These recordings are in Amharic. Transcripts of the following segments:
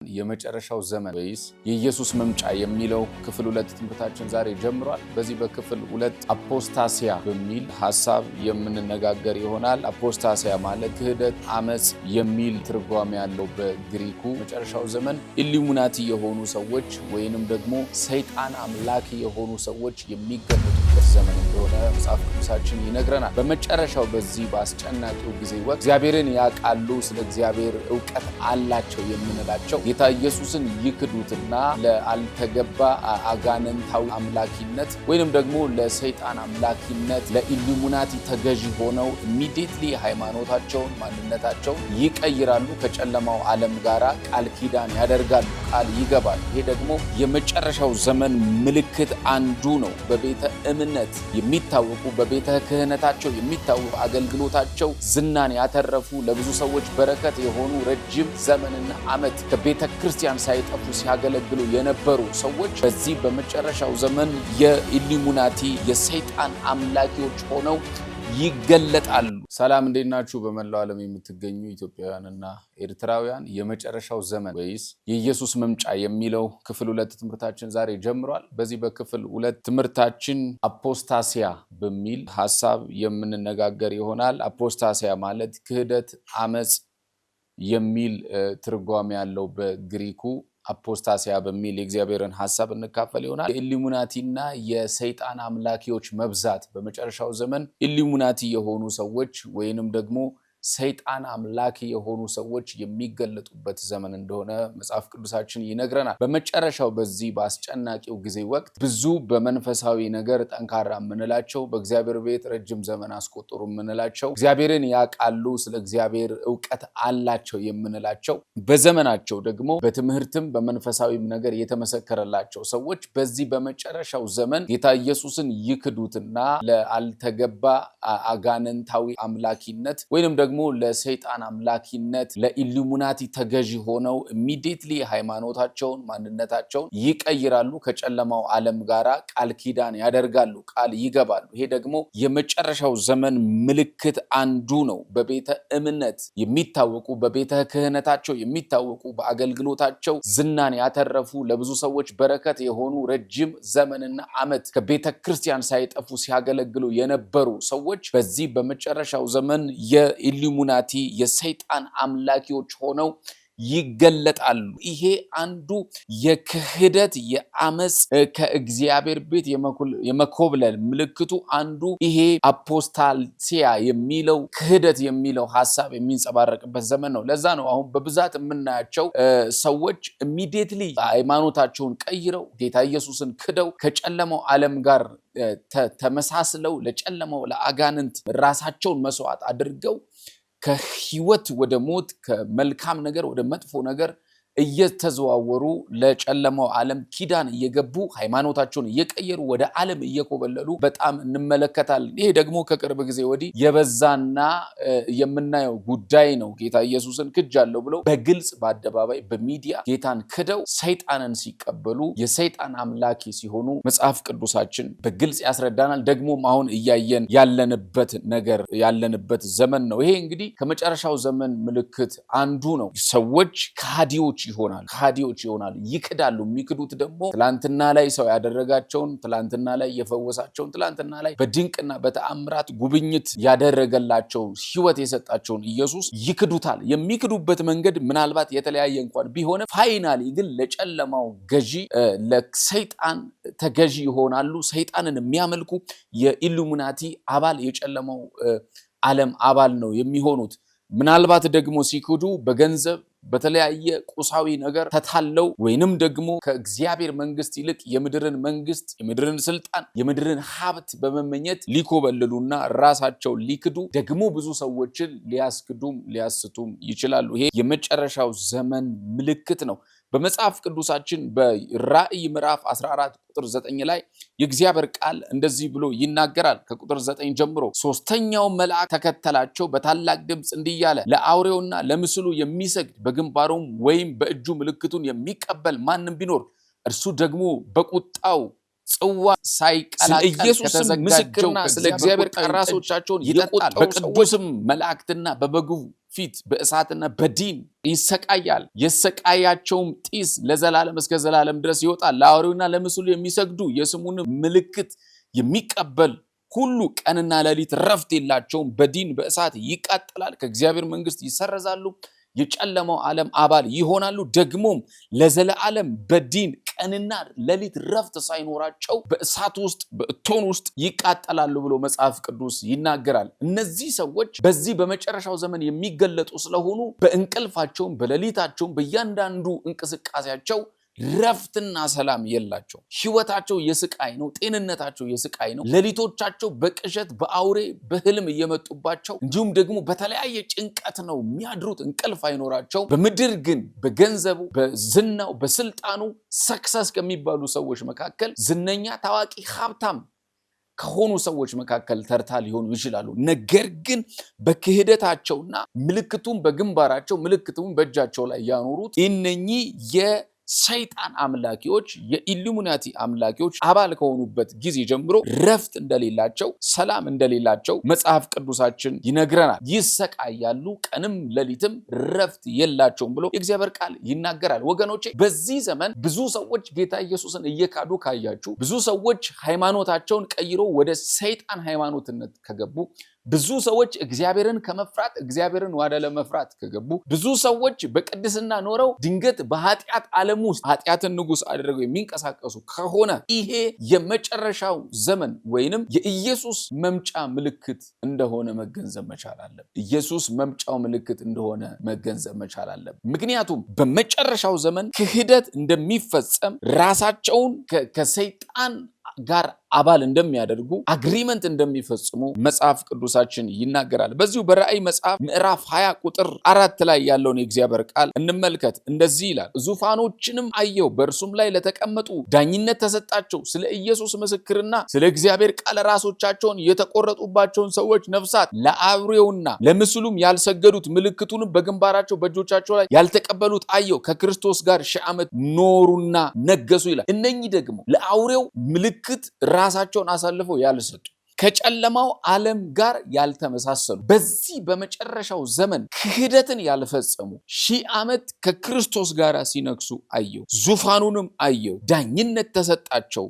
የመጨረሻው ዘመን ወይስ የኢየሱስ መምጫ የሚለው ክፍል 2 ትምህርታችን ዛሬ ጀምሯል። በዚህ በክፍል 2 አፖስታሲያ በሚል ሐሳብ የምንነጋገር ይሆናል። አፖስታሲያ ማለት ክህደት፣ አመጽ የሚል ትርጓሜ ያለው በግሪኩ መጨረሻው ዘመን ኢሉሚናቲ የሆኑ ሰዎች ወይንም ደግሞ ሰይጣን አምላኪ የሆኑ ሰዎች የሚገለጡበት ዘመን እንደሆነ መጽሐፍ ቅዱሳችን ይነግረናል። በመጨረሻው በዚህ በአስጨናቂው ጊዜ ወቅት እግዚአብሔርን ያውቃሉ፣ ስለ እግዚአብሔር ዕውቀት አላቸው የምንላቸው ጌታ ኢየሱስን ይክዱትና ለአልተገባ አጋንንታዊ አምላኪነት ወይንም ደግሞ ለሰይጣን አምላኪነት ለኢሉሚናቲ ተገዢ ሆነው ኢሚዲየትሊ ሃይማኖታቸውን ማንነታቸውን ይቀይራሉ። ከጨለማው ዓለም ጋራ ቃል ኪዳን ያደርጋሉ፣ ቃል ይገባሉ። ይሄ ደግሞ የመጨረሻው ዘመን ምልክት አንዱ ነው። በቤተ እምነት የሚታወቁ በቤተ ክህነታቸው የሚታወቁ አገልግሎታቸው ዝናን ያተረፉ ለብዙ ሰዎች በረከት የሆኑ ረጅም ዘመንና ዓመት ከቤተ ክርስቲያን ሳይጠፉ ሲያገለግሉ የነበሩ ሰዎች በዚህ በመጨረሻው ዘመን የኢሉሚናቲ የሰይጣን አምላኪዎች ሆነው ይገለጣሉ። ሰላም እንዴት ናችሁ? በመላው ዓለም የምትገኙ ኢትዮጵያውያንና ኤርትራውያን የመጨረሻው ዘመን ወይስ የኢየሱስ መምጫ የሚለው ክፍል 2 ትምህርታችን ዛሬ ጀምሯል። በዚህ በክፍል 2 ትምህርታችን አፖስታሲያ በሚል ሐሳብ የምንነጋገር ይሆናል። አፖስታሲያ ማለት ክህደት፣ አመጽ የሚል ትርጓሜ ያለው በግሪኩ አፖስታሲያ በሚል የእግዚአብሔርን ሐሳብ እንካፈል ይሆናል። የኢሉሚናቲና የሰይጣን አምላኪዎች መብዛት በመጨረሻው ዘመን ኢሉሚናቲ የሆኑ ሰዎች ወይንም ደግሞ ሰይጣን አምላኪ የሆኑ ሰዎች የሚገለጡበት ዘመን እንደሆነ መጽሐፍ ቅዱሳችን ይነግረናል። በመጨረሻው በዚህ በአስጨናቂው ጊዜ ወቅት ብዙ በመንፈሳዊ ነገር ጠንካራ የምንላቸው በእግዚአብሔር ቤት ረጅም ዘመን አስቆጠሩ የምንላቸው እግዚአብሔርን ያውቃሉ፣ ስለ እግዚአብሔር ዕውቀት አላቸው የምንላቸው በዘመናቸው ደግሞ በትምህርትም በመንፈሳዊም ነገር የተመሰከረላቸው ሰዎች በዚህ በመጨረሻው ዘመን ጌታ ኢየሱስን ይክዱትና ለአልተገባ አጋንንታዊ አምላኪነት ወይንም ደግሞ ለሰይጣን አምላኪነት ለኢሉሚናቲ ተገዢ ሆነው ኢሚዲየትሊ ሃይማኖታቸውን ማንነታቸውን ይቀይራሉ። ከጨለማው ዓለም ጋራ ቃል ኪዳን ያደርጋሉ፣ ቃል ይገባሉ። ይሄ ደግሞ የመጨረሻው ዘመን ምልክት አንዱ ነው። በቤተ እምነት የሚታወቁ በቤተ ክህነታቸው የሚታወቁ በአገልግሎታቸው ዝናን ያተረፉ ለብዙ ሰዎች በረከት የሆኑ ረጅም ዘመንና ዓመት ከቤተ ክርስቲያን ሳይጠፉ ሲያገለግሉ የነበሩ ሰዎች በዚህ በመጨረሻው ዘመን ኢሉሚናቲ የሰይጣን አምላኪዎች ሆነው ይገለጣሉ። ይሄ አንዱ የክህደት የአመጽ ከእግዚአብሔር ቤት የመኮብለል ምልክቱ አንዱ ይሄ አፖስታሲያ የሚለው ክህደት የሚለው ሐሳብ የሚንጸባረቅበት ዘመን ነው። ለዛ ነው አሁን በብዛት የምናያቸው ሰዎች ኢሚዲየትሊ ሃይማኖታቸውን ቀይረው ጌታ ኢየሱስን ክደው ከጨለማው ዓለም ጋር ተመሳስለው ለጨለማው ለአጋንንት ራሳቸውን መስዋዕት አድርገው ከህይወት ወደ ሞት ከመልካም ነገር ወደ መጥፎ ነገር እየተዘዋወሩ ለጨለማው ዓለም ኪዳን እየገቡ ሃይማኖታቸውን እየቀየሩ ወደ ዓለም እየኮበለሉ በጣም እንመለከታለን። ይሄ ደግሞ ከቅርብ ጊዜ ወዲህ የበዛና የምናየው ጉዳይ ነው። ጌታ ኢየሱስን ክጃለሁ ብለው በግልጽ በአደባባይ በሚዲያ ጌታን ክደው ሰይጣንን ሲቀበሉ የሰይጣን አምላኪ ሲሆኑ መጽሐፍ ቅዱሳችን በግልጽ ያስረዳናል። ደግሞም አሁን እያየን ያለንበት ዘመን ነው። ይሄ እንግዲህ ከመጨረሻው ዘመን ምልክት አንዱ ነው። ሰዎች ከሃዲዎች ይሆናሉ፣ ይክዳሉ። የሚክዱት ደግሞ ትላንትና ላይ ሰው ያደረጋቸውን፣ ትላንትና ላይ የፈወሳቸውን፣ ትላንትና ላይ በድንቅና በተአምራት ጉብኝት ያደረገላቸውን ሕይወት የሰጣቸውን ኢየሱስ ይክዱታል። የሚክዱበት መንገድ ምናልባት የተለያየ እንኳን ቢሆን ፋይናሊ ግን ለጨለማው ገዢ ለሰይጣን ተገዢ ይሆናሉ። ሰይጣንን የሚያመልኩ የኢሉሚናቲ አባል የጨለማው ዓለም አባል ነው የሚሆኑት። ምናልባት ደግሞ ሲክዱ በገንዘብ በተለያየ ቁሳዊ ነገር ተታለው ወይንም ደግሞ ከእግዚአብሔር መንግስት ይልቅ የምድርን መንግስት፣ የምድርን ስልጣን፣ የምድርን ሀብት በመመኘት ሊኮበልሉና ራሳቸው ሊክዱ ደግሞ ብዙ ሰዎችን ሊያስክዱም ሊያስቱም ይችላሉ። ይሄ የመጨረሻው ዘመን ምልክት ነው። በመጽሐፍ ቅዱሳችን በራእይ ምዕራፍ 14 ቁጥር 9 ላይ የእግዚአብሔር ቃል እንደዚህ ብሎ ይናገራል። ከቁጥር 9 ጀምሮ ሶስተኛው መልአክ ተከተላቸው፣ በታላቅ ድምፅ እንዲህ እያለ ለአውሬውና ለምስሉ የሚሰግድ በግንባሩም ወይም በእጁ ምልክቱን የሚቀበል ማንም ቢኖር እርሱ ደግሞ በቁጣው ጽዋ ሳይቀላቀል ኢየሱስም ምስክርና ስለ እግዚአብሔር ቃል ራሶቻቸውን ይጠጣል፣ በቅዱስም መላእክትና በበጉ ፊት በእሳትና በዲን ይሰቃያል። የሰቃያቸውም ጢስ ለዘላለም እስከ ዘላለም ድረስ ይወጣል። ለአውሬውና ለምስሉ የሚሰግዱ የስሙን ምልክት የሚቀበል ሁሉ ቀንና ሌሊት ረፍት የላቸውም። በዲን በእሳት ይቃጠላል። ከእግዚአብሔር መንግስት ይሰረዛሉ። የጨለማው ዓለም አባል ይሆናሉ። ደግሞም ለዘላለም በዲን ቀንና ሌሊት ረፍት ሳይኖራቸው በእሳት ውስጥ በእቶን ውስጥ ይቃጠላሉ ብሎ መጽሐፍ ቅዱስ ይናገራል። እነዚህ ሰዎች በዚህ በመጨረሻው ዘመን የሚገለጡ ስለሆኑ በእንቅልፋቸውም በሌሊታቸውም በእያንዳንዱ እንቅስቃሴያቸው ረፍትና ሰላም የላቸው። ህይወታቸው የስቃይ ነው። ጤንነታቸው የስቃይ ነው። ሌሊቶቻቸው በቅዠት በአውሬ በህልም እየመጡባቸው እንዲሁም ደግሞ በተለያየ ጭንቀት ነው የሚያድሩት። እንቅልፍ አይኖራቸው። በምድር ግን በገንዘቡ በዝናው በስልጣኑ ሰክሰስ ከሚባሉ ሰዎች መካከል ዝነኛ፣ ታዋቂ፣ ሀብታም ከሆኑ ሰዎች መካከል ተርታ ሊሆኑ ይችላሉ። ነገር ግን በክህደታቸውና ምልክቱን በግንባራቸው ምልክቱን በእጃቸው ላይ ያኖሩት እነኚህ ሰይጣን አምላኪዎች የኢሉሚናቲ አምላኪዎች አባል ከሆኑበት ጊዜ ጀምሮ ረፍት እንደሌላቸው ሰላም እንደሌላቸው መጽሐፍ ቅዱሳችን ይነግረናል። ይሰቃያሉ፣ ቀንም ሌሊትም ረፍት የላቸውም ብሎ የእግዚአብሔር ቃል ይናገራል። ወገኖቼ በዚህ ዘመን ብዙ ሰዎች ጌታ ኢየሱስን እየካዱ ካያችሁ፣ ብዙ ሰዎች ሃይማኖታቸውን ቀይሮ ወደ ሰይጣን ሃይማኖትነት ከገቡ፣ ብዙ ሰዎች እግዚአብሔርን ከመፍራት እግዚአብሔርን ወደ ለመፍራት ከገቡ፣ ብዙ ሰዎች በቅድስና ኖረው ድንገት በኃጢአት ዓለም ውስጥ ኃጢአትን ንጉስ አድርገው የሚንቀሳቀሱ ከሆነ ይሄ የመጨረሻው ዘመን ወይንም የኢየሱስ መምጫ ምልክት እንደሆነ መገንዘብ መቻል አለብን። ኢየሱስ መምጫው ምልክት እንደሆነ መገንዘብ መቻል አለብን። ምክንያቱም በመጨረሻው ዘመን ክህደት እንደሚፈጸም ራሳቸውን ከሰይጣን ጋር አባል እንደሚያደርጉ አግሪመንት እንደሚፈጽሙ መጽሐፍ ቅዱሳችን ይናገራል። በዚሁ በራእይ መጽሐፍ ምዕራፍ 20 ቁጥር 4 ላይ ያለውን የእግዚአብሔር ቃል እንመልከት። እንደዚህ ይላል፣ ዙፋኖችንም አየሁ፣ በእርሱም ላይ ለተቀመጡ ዳኝነት ተሰጣቸው። ስለ ኢየሱስ ምስክርና ስለ እግዚአብሔር ቃል ራሶቻቸውን የተቆረጡባቸውን ሰዎች ነፍሳት ለአውሬውና ለምስሉም ያልሰገዱት ምልክቱንም በግንባራቸው በእጆቻቸው ላይ ያልተቀበሉት አየሁ። ከክርስቶስ ጋር 1000 ዓመት ኖሩና ነገሱ ይላል። እነኚህ ደግሞ ለአውሬው ምልክት ራሳቸውን አሳልፈው ያልሰጡ ከጨለማው ዓለም ጋር ያልተመሳሰሉ በዚህ በመጨረሻው ዘመን ክህደትን ያልፈጸሙ 1000 ዓመት ከክርስቶስ ጋር ሲነግሱ አየሁ። ዙፋኑንም አየሁ፣ ዳኝነት ተሰጣቸው።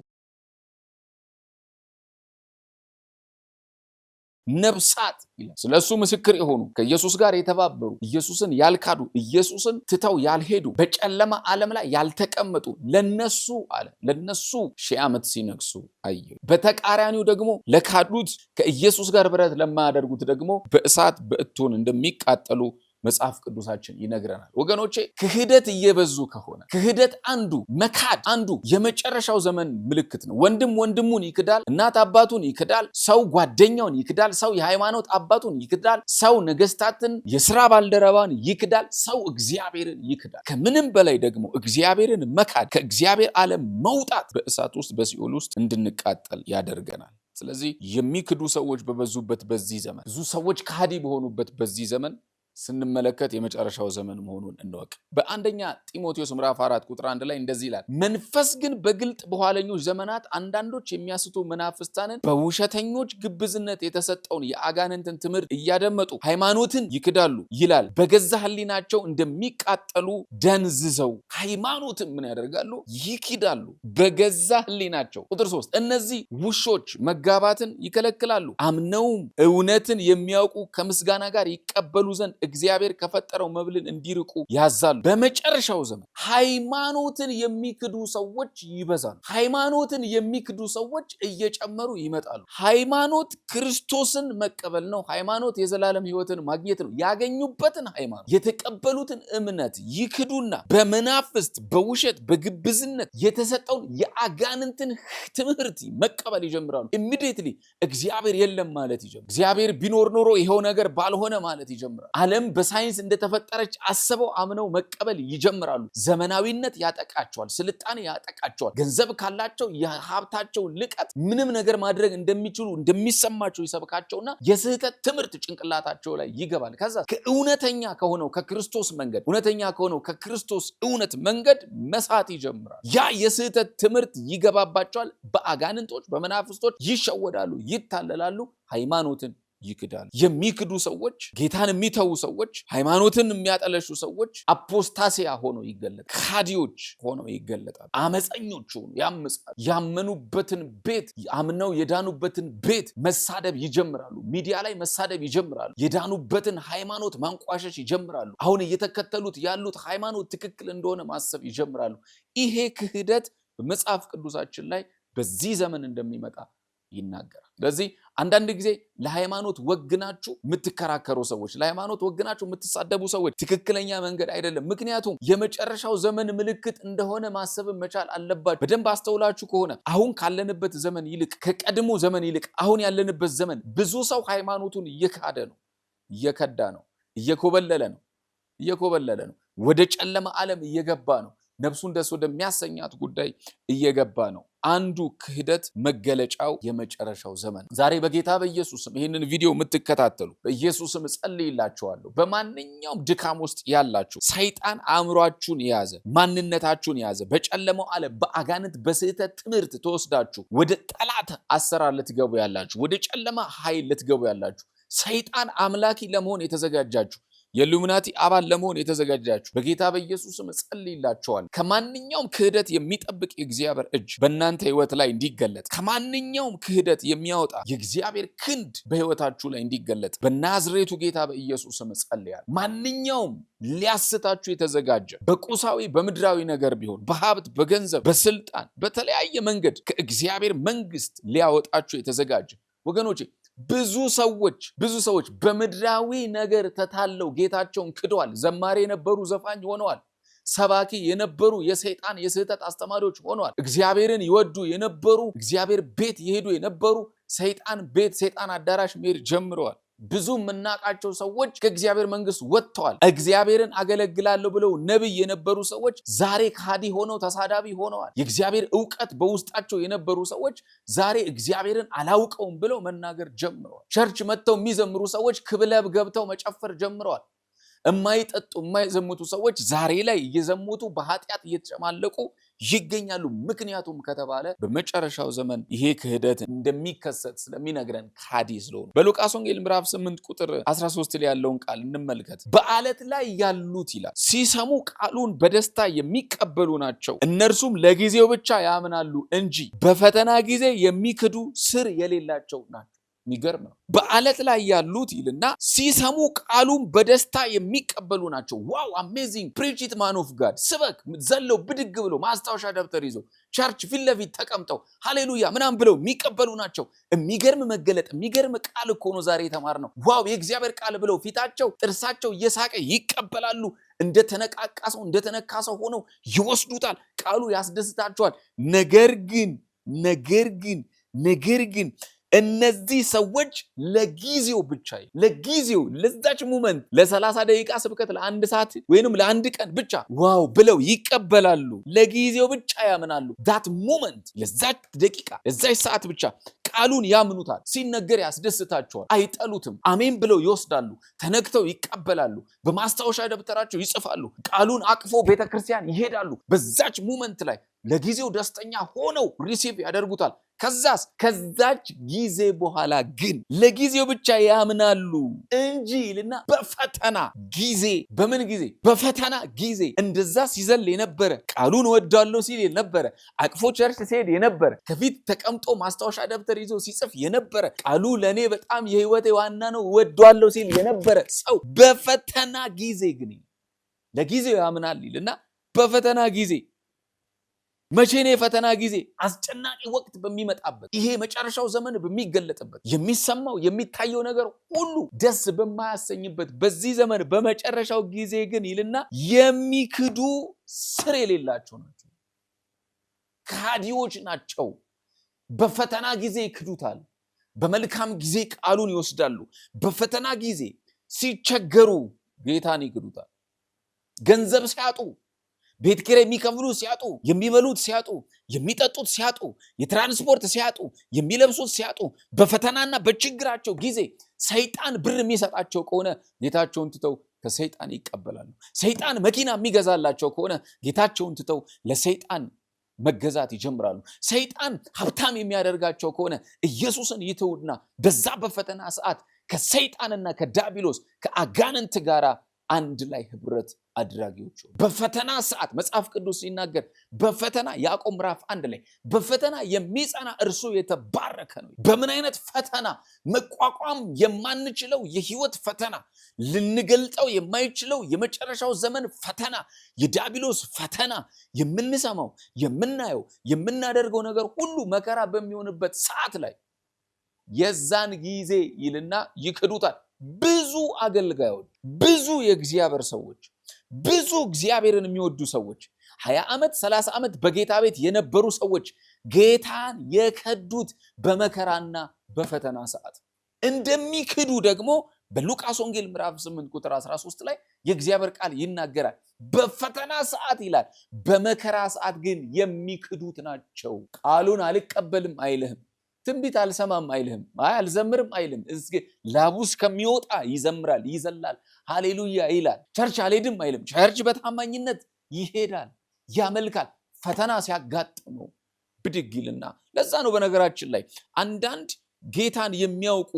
ነፍሳት ይላል ስለሱ ምስክር የሆኑ ከኢየሱስ ጋር የተባበሩ ኢየሱስን ያልካዱ ኢየሱስን ትተው ያልሄዱ በጨለማ ዓለም ላይ ያልተቀመጡ ለነሱ አለ ለነሱ 1000 ዓመት ሲነግሱ አየሁ። በተቃራኒው ደግሞ ለካዱት ከኢየሱስ ጋር ብረት ለማያደርጉት ደግሞ በእሳት በእቶን እንደሚቃጠሉ መጽሐፍ ቅዱሳችን ይነግረናል። ወገኖቼ ክህደት እየበዙ ከሆነ ክህደት አንዱ መካድ አንዱ የመጨረሻው ዘመን ምልክት ነው። ወንድም ወንድሙን ይክዳል፣ እናት አባቱን ይክዳል፣ ሰው ጓደኛውን ይክዳል፣ ሰው የሃይማኖት አባቱን ይክዳል፣ ሰው ነገስታትን የሥራ ባልደረባን ይክዳል፣ ሰው እግዚአብሔርን ይክዳል። ከምንም በላይ ደግሞ እግዚአብሔርን መካድ ከእግዚአብሔር ዓለም መውጣት በእሳት ውስጥ በሲኦል ውስጥ እንድንቃጠል ያደርገናል። ስለዚህ የሚክዱ ሰዎች በበዙበት በዚህ ዘመን ብዙ ሰዎች ከሃዲ በሆኑበት በዚህ ዘመን ስንመለከት የመጨረሻው ዘመን መሆኑን እንወቅ። በአንደኛ ጢሞቴዎስ ምዕራፍ 4 ቁጥር 1 ላይ እንደዚህ ይላል፣ መንፈስ ግን በግልጥ በኋለኞች ዘመናት አንዳንዶች የሚያስቱ መናፍስታንን በውሸተኞች ግብዝነት የተሰጠውን የአጋንንትን ትምህርት እያደመጡ ሃይማኖትን ይክዳሉ ይላል። በገዛ ሕሊናቸው እንደሚቃጠሉ ደንዝዘው ሃይማኖትን ምን ያደርጋሉ? ይክዳሉ በገዛ ሕሊናቸው። ቁጥር 3 እነዚህ ውሾች መጋባትን ይከለክላሉ፣ አምነውም እውነትን የሚያውቁ ከምስጋና ጋር ይቀበሉ ዘንድ እግዚአብሔር ከፈጠረው መብልን እንዲርቁ ያዛሉ። በመጨረሻው ዘመን ሃይማኖትን የሚክዱ ሰዎች ይበዛሉ። ሃይማኖትን የሚክዱ ሰዎች እየጨመሩ ይመጣሉ። ሃይማኖት ክርስቶስን መቀበል ነው። ሃይማኖት የዘላለም ሕይወትን ማግኘት ነው። ያገኙበትን ሃይማኖት የተቀበሉትን እምነት ይክዱና በመናፍስት በውሸት በግብዝነት የተሰጠውን የአጋንንትን ትምህርት መቀበል ይጀምራሉ። ኢሚዲየትሊ እግዚአብሔር የለም ማለት ይጀምራል። እግዚአብሔር ቢኖር ኖሮ ይሄው ነገር ባልሆነ ማለት ይጀምራል። ዓለም በሳይንስ እንደተፈጠረች አስበው አምነው መቀበል ይጀምራሉ። ዘመናዊነት ያጠቃቸዋል። ስልጣኔ ያጠቃቸዋል። ገንዘብ ካላቸው የሀብታቸው ልቀት ምንም ነገር ማድረግ እንደሚችሉ እንደሚሰማቸው ይሰብካቸውና የስህተት ትምህርት ጭንቅላታቸው ላይ ይገባል። ከዛ ከእውነተኛ ከሆነው ከክርስቶስ መንገድ እውነተኛ ከሆነው ከክርስቶስ እውነት መንገድ መሳት ይጀምራል። ያ የስህተት ትምህርት ይገባባቸዋል። በአጋንንቶች በመናፍስቶች ይሸወዳሉ፣ ይታለላሉ፣ ሃይማኖትን ይክዳሉ። የሚክዱ ሰዎች፣ ጌታን የሚተዉ ሰዎች፣ ሃይማኖትን የሚያጠለሹ ሰዎች አፖስታሲያ ሆነው ይገለጣሉ። ካዲዎች ሆነው ይገለጣሉ። አመፀኞች ሆነው ያምጻሉ። ያመኑበትን ቤት አምነው የዳኑበትን ቤት መሳደብ ይጀምራሉ። ሚዲያ ላይ መሳደብ ይጀምራሉ። የዳኑበትን ሃይማኖት ማንቋሸሽ ይጀምራሉ። አሁን እየተከተሉት ያሉት ሃይማኖት ትክክል እንደሆነ ማሰብ ይጀምራሉ። ይሄ ክህደት በመጽሐፍ ቅዱሳችን ላይ በዚህ ዘመን እንደሚመጣ ይናገራል። ስለዚህ አንዳንድ ጊዜ ለሃይማኖት ወግናችሁ የምትከራከሩ ሰዎች፣ ለሃይማኖት ወግናችሁ የምትሳደቡ ሰዎች ትክክለኛ መንገድ አይደለም። ምክንያቱም የመጨረሻው ዘመን ምልክት እንደሆነ ማሰብ መቻል አለባችሁ። በደንብ አስተውላችሁ ከሆነ አሁን ካለንበት ዘመን ይልቅ ከቀድሞ ዘመን ይልቅ አሁን ያለንበት ዘመን ብዙ ሰው ሃይማኖቱን እየካደ ነው፣ እየከዳ ነው፣ እየኮበለለ ነው፣ ወደ ጨለማ ዓለም እየገባ ነው። ነፍሱን ደስ ወደሚያሰኛት ጉዳይ እየገባ ነው። አንዱ ክህደት መገለጫው የመጨረሻው ዘመን። ዛሬ በጌታ በኢየሱስም ይህንን ቪዲዮ የምትከታተሉ በኢየሱስም እጸልይላችኋለሁ። በማንኛውም ድካም ውስጥ ያላችሁ ሰይጣን አእምሯችሁን የያዘ ማንነታችሁን የያዘ በጨለማው ዓለም በአጋንንት በስህተት ትምህርት ተወስዳችሁ ወደ ጠላት አሰራር ልትገቡ ያላችሁ፣ ወደ ጨለማ ኃይል ልትገቡ ያላችሁ፣ ሰይጣን አምላኪ ለመሆን የተዘጋጃችሁ፣ የኢሉሚናቲ አባል ለመሆን የተዘጋጃችሁ በጌታ በኢየሱስም እጸልይላችኋለሁ። ከማንኛውም ክህደት የሚጠብቅ የእግዚአብሔር እጅ በእናንተ ህይወት ላይ እንዲገለጥ፣ ከማንኛውም ክህደት የሚያወጣ የእግዚአብሔር ክንድ በህይወታችሁ ላይ እንዲገለጥ በናዝሬቱ ጌታ በኢየሱስም እጸልያለሁ። ማንኛውም ሊያስታችሁ የተዘጋጀ በቁሳዊ በምድራዊ ነገር ቢሆን በሀብት በገንዘብ በስልጣን በተለያየ መንገድ ከእግዚአብሔር መንግስት ሊያወጣችሁ የተዘጋጀ ወገኖቼ ብዙ ሰዎች በምድራዊ ነገር ተታለው ጌታቸውን ክደዋል። ዘማሪ የነበሩ ዘፋኝ ሆነዋል። ሰባኪ የነበሩ የሰይጣን የስህተት አስተማሪዎች ሆነዋል። እግዚአብሔርን ይወዱ የነበሩ እግዚአብሔር ቤት የሄዱ የነበሩ ሰይጣን ቤት ሰይጣን አዳራሽ መሄድ ጀምረዋል። ብዙ የምናውቃቸው ሰዎች ከእግዚአብሔር መንግስት ወጥተዋል። እግዚአብሔርን አገለግላለሁ ብለው ነብይ የነበሩ ሰዎች ዛሬ ካዲ ሆነው ተሳዳቢ ሆነዋል። የእግዚአብሔር ዕውቀት በውስጣቸው የነበሩ ሰዎች ዛሬ እግዚአብሔርን አላውቀውም ብለው መናገር ጀምረዋል። ቸርች መጥተው የሚዘምሩ ሰዎች ክለብ ገብተው መጨፈር ጀምረዋል። የማይጠጡ የማይዘሙቱ ሰዎች ዛሬ ላይ እየዘሙቱ በኃጢአት እየተጨማለቁ ይገኛሉ። ምክንያቱም ከተባለ በመጨረሻው ዘመን ይሄ ክህደት እንደሚከሰት ስለሚነግረን ካዲ ስለሆኑ በሉቃስ ወንጌል ምዕራፍ 8 ቁጥር 13 ላይ ያለውን ቃል እንመልከት። በዓለት ላይ ያሉት ይላል ሲሰሙ ቃሉን በደስታ የሚቀበሉ ናቸው። እነርሱም ለጊዜው ብቻ ያምናሉ እንጂ በፈተና ጊዜ የሚክዱ ስር የሌላቸው ናቸው። የሚገርም ነው። በዓለት ላይ ያሉት ይልና ሲሰሙ ቃሉን በደስታ የሚቀበሉ ናቸው። ዋው አሜዚንግ ፕሪች ኢት ማን ኦፍ ጋድ። ስበክ ዘለው ብድግ ብሎ ማስታወሻ ደብተር ይዘው ቸርች ፊት ለፊት ተቀምጠው ሃሌሉያ ምናምን ብለው የሚቀበሉ ናቸው። የሚገርም መገለጥ፣ የሚገርም ቃል እኮ ነው ዛሬ የተማርነው። ዋው የእግዚአብሔር ቃል ብለው ፊታቸው ጥርሳቸው እየሳቀ ይቀበላሉ። እንደተነቃቃ ሰው እንደተነካ ሰው ሆነው ይወስዱታል። ቃሉ ያስደስታቸዋል። ነገር ግን እነዚህ ሰዎች ለጊዜው ብቻ ለጊዜው ለዛች ሞመንት ለ30 ደቂቃ ስብከት ለአንድ ሰዓት ወይንም ለአንድ ቀን ብቻ ዋው ብለው ይቀበላሉ። ለጊዜው ብቻ ያምናሉ። ዳት ሞመንት ለዛች ደቂቃ ለዛች ሰዓት ብቻ ቃሉን ያምኑታል። ሲነገር ያስደስታቸዋል። አይጠሉትም። አሜን ብለው ይወስዳሉ። ተነክተው ይቀበላሉ። በማስታወሻ ደብተራቸው ይጽፋሉ። ቃሉን አቅፎ ቤተክርስቲያን ይሄዳሉ። በዛች ሞመንት ላይ ለጊዜው ደስተኛ ሆነው ሪሲቭ ያደርጉታል። ከዛች ጊዜ በኋላ ግን ለጊዜው ብቻ ያምናሉ እንጂ ይልና በፈተና ጊዜ በምን ጊዜ? በፈተና ጊዜ እንደዛ ሲዘል የነበረ ቃሉን ወዳለው ሲል የነበረ አቅፎ ቸርች ሲሄድ የነበረ ከፊት ተቀምጦ ማስታወሻ ደብተር ይዞ ሲጽፍ የነበረ ቃሉ ለኔ በጣም የህይወቴ ዋና ነው ወዳለው ሲል የነበረ ሰው በፈተና ጊዜ ግን ለጊዜው ያምናል ይልና በፈተና ጊዜ መቼ ነው የፈተና ጊዜ? አስጨናቂ ወቅት በሚመጣበት ይሄ መጨረሻው ዘመን በሚገለጥበት የሚሰማው የሚታየው ነገር ሁሉ ደስ በማያሰኝበት በዚህ ዘመን በመጨረሻው ጊዜ ግን ይልና የሚክዱ ስር የሌላቸው ናቸው። ካዲዎች ናቸው። በፈተና ጊዜ ይክዱታል። በመልካም ጊዜ ቃሉን ይወስዳሉ። በፈተና ጊዜ ሲቸገሩ ጌታን ይክዱታል። ገንዘብ ሲያጡ፣ ቤት ኪራይ የሚከፍሉ ሲያጡ፣ የሚበሉት ሲያጡ፣ የሚጠጡት ሲያጡ፣ የትራንስፖርት ሲያጡ፣ የሚለብሱት ሲያጡ፣ በፈተናና በችግራቸው ጊዜ ሰይጣን ብር የሚሰጣቸው ከሆነ ጌታቸውን ትተው ከሰይጣን ይቀበላሉ። ሰይጣን መኪና የሚገዛላቸው ከሆነ ጌታቸውን ትተው ለሰይጣን መገዛት ይጀምራሉ። ሰይጣን ሀብታም የሚያደርጋቸው ከሆነ ኢየሱስን ይተውና በዛ በፈተና ሰዓት ከሰይጣንና ከዲያብሎስ ከአጋንንት ጋራ አንድ ላይ ህብረት አድራጊዎች በፈተና ሰዓት መጽሐፍ ቅዱስ ሲናገር በፈተና ያዕቆብ ምዕራፍ 1 ላይ በፈተና የሚጸና እርሱ የተባረከ ነው። በምን አይነት ፈተና? መቋቋም የማንችለው የህይወት ፈተና፣ ልንገልጠው የማይችለው የመጨረሻው ዘመን ፈተና፣ የዲያብሎስ ፈተና፣ የምንሰማው የምናየው የምናደርገው ነገር ሁሉ መከራ በሚሆንበት ሰዓት ላይ የዛን ጊዜ ይልና ይክዱታል። ብዙ አገልጋዮች፣ ብዙ የእግዚአብሔር ሰዎች፣ ብዙ እግዚአብሔርን የሚወዱ ሰዎች 20 ዓመት 30 ዓመት በጌታ ቤት የነበሩ ሰዎች ጌታን የከዱት በመከራና በፈተና ሰዓት እንደሚክዱ ደግሞ በሉቃስ ወንጌል ምዕራፍ 8 ቁጥር 13 ላይ የእግዚአብሔር ቃል ይናገራል። በፈተና ሰዓት ይላል፣ በመከራ ሰዓት ግን የሚክዱት ናቸው። ቃሉን አልቀበልም አይልህም። ትንቢት አልሰማም አይልህም። አልዘምርም አይልም። ላቡስ ከሚወጣ ይዘምራል፣ ይዘላል፣ ሃሌሉያ ይላል። ቸርች አልሄድም አይልም። ቸርች በታማኝነት ይሄዳል፣ ያመልካል። ፈተና ሲያጋጥመው ብድግ ይልና ለዛ ነው በነገራችን ላይ አንዳንድ ጌታን የሚያውቁ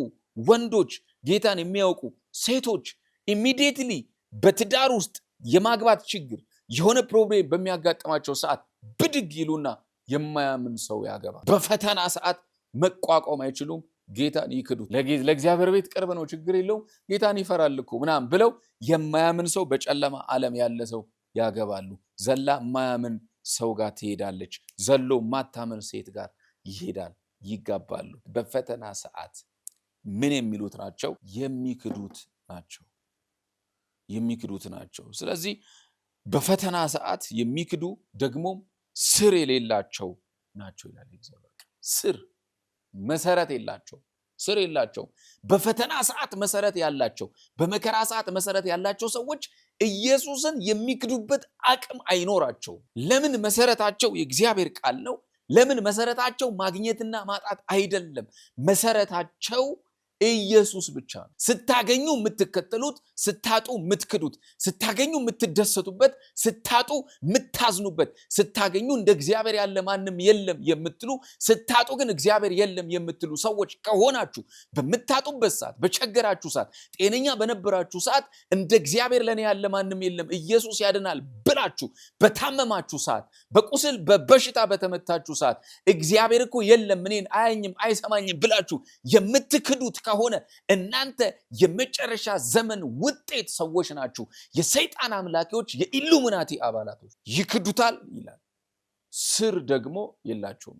ወንዶች፣ ጌታን የሚያውቁ ሴቶች ኢሚዲየትሊ በትዳር ውስጥ የማግባት ችግር የሆነ ፕሮብሌም በሚያጋጥማቸው ሰዓት ብድግ ይሉና የማያምን ሰው ያገባል። በፈተና ሰዓት መቋቋም አይችሉም፣ ጌታን ይክዱት። ለእግዚአብሔር ቤት ቅርብ ነው፣ ችግር የለውም፣ ጌታን ይፈራል እኮ ምናምን ብለው የማያምን ሰው፣ በጨለማ ዓለም ያለ ሰው ያገባሉ። ዘላ የማያምን ሰው ጋር ትሄዳለች፣ ዘሎ ማታምን ሴት ጋር ይሄዳል፣ ይጋባሉ። በፈተና ሰዓት ምን የሚሉት ናቸው? የሚክዱት ናቸው፣ የሚክዱት ናቸው። ስለዚህ በፈተና ሰዓት የሚክዱ ደግሞ ስር የሌላቸው ናቸው ይላል እግዚአብሔር። ስር መሰረት የላቸው፣ ስር የላቸው። በፈተና ሰዓት መሰረት ያላቸው፣ በመከራ ሰዓት መሰረት ያላቸው ሰዎች ኢየሱስን የሚክዱበት አቅም አይኖራቸው። ለምን? መሰረታቸው የእግዚአብሔር ቃል ነው። ለምን? መሰረታቸው ማግኘትና ማጣት አይደለም። መሰረታቸው ኢየሱስ ብቻ ነው። ስታገኙ የምትከተሉት፣ ስታጡ የምትክዱት፣ ስታገኙ የምትደሰቱበት፣ ስታጡ የምታዝኑበት፣ ስታገኙ እንደ እግዚአብሔር ያለ ማንም የለም የምትሉ፣ ስታጡ ግን እግዚአብሔር የለም የምትሉ ሰዎች ከሆናችሁ በምታጡበት ሰዓት፣ በቸገራችሁ ሰዓት፣ ጤነኛ በነበራችሁ ሰዓት እንደ እግዚአብሔር ለኔ ያለ ማንም የለም ኢየሱስ ያድናል ብላችሁ በታመማችሁ ሰዓት፣ በቁስል በበሽታ በተመታችሁ ሰዓት እግዚአብሔር እኮ የለም እኔን አያኝም አይሰማኝም ብላችሁ የምትክዱት ከሆነ እናንተ የመጨረሻ ዘመን ውጤት ሰዎች ናችሁ። የሰይጣን አምላኪዎች፣ የኢሉሚናቲ አባላቶች ይክዱታል ይላል። ስር ደግሞ የላቸውም፣